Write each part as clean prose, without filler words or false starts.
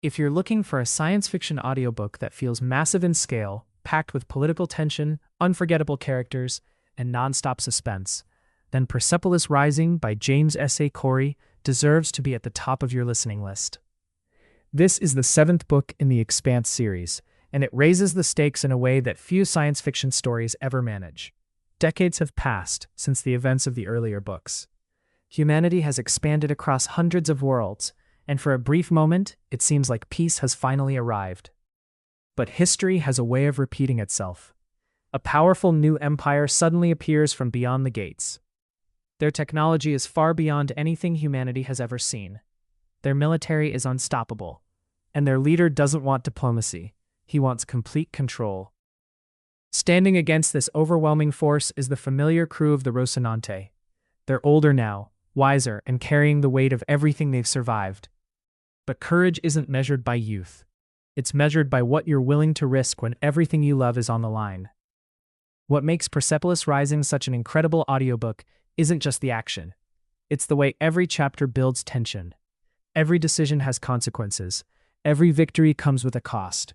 If you're looking for a science fiction audiobook that feels massive in scale, packed with political tension, unforgettable characters, and non-stop suspense, then Persepolis Rising by James S.A. deserves to be at the top of your listening list. This is the seventh book in the Expanse series, and it raises the stakes in a way that few science fiction stories ever manage. Decades have passed since the events of the earlier books. Humanity has expanded across hundreds of worlds, and for a brief moment, it seems like peace has finally arrived. But history has a way of repeating itself. A powerful new empire suddenly appears from beyond the gates. Their technology is far beyond anything humanity has ever seen. Their military is unstoppable, and their leader doesn't want diplomacy. He wants complete control. Standing against this overwhelming force is the familiar crew of the Rocinante. They're older now, wiser, and carrying the weight of everything they've survived. But courage isn't measured by youth. It's measured by what you're willing to risk when everything you love is on the line. What makes Persepolis Rising such an incredible audiobook isn't just the action. It's the way every chapter builds tension. Every decision has consequences. Every victory comes with a cost.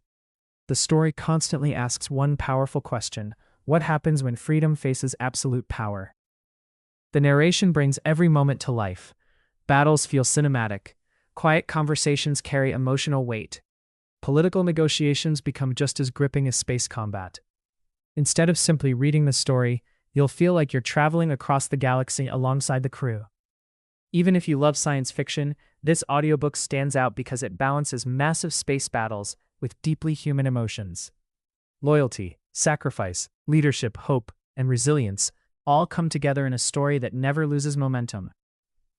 The story constantly asks one powerful question: what happens when freedom faces absolute power? The narration brings every moment to life. Battles feel cinematic. Quiet conversations carry emotional weight. Political negotiations become just as gripping as space combat. Instead of simply reading the story, you'll feel like you're traveling across the galaxy alongside the crew. Even if you love science fiction, this audiobook stands out because it balances massive space battles with deeply human emotions. Loyalty, sacrifice, leadership, hope, and resilience all come together in a story that never loses momentum.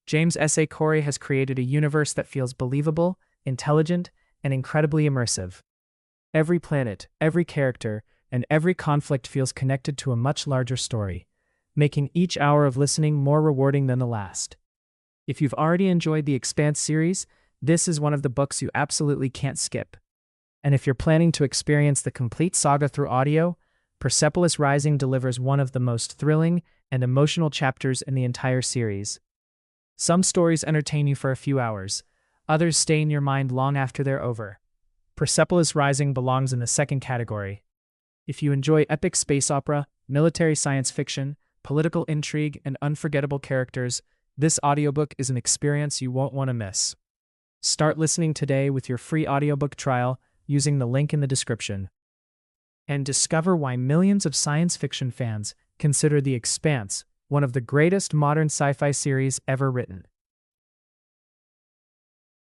James S.A. has created a universe that feels believable, intelligent, and incredibly immersive. Every planet, every character, and every conflict feels connected to a much larger story, making each hour of listening more rewarding than the last. If you've already enjoyed the Expanse series, this is one of the books you absolutely can't skip. And if you're planning to experience the complete saga through audio, Persepolis Rising delivers one of the most thrilling and emotional chapters in the entire series. Some stories entertain you for a few hours, others stay in your mind long after they're over. Persepolis Rising belongs in the second category. If you enjoy epic space opera, military science fiction, political intrigue, and unforgettable characters, this audiobook is an experience you won't want to miss. Start listening today with your free audiobook trial using the link in the description. And discover why millions of science fiction fans consider The Expanse one of the greatest modern sci-fi series ever written.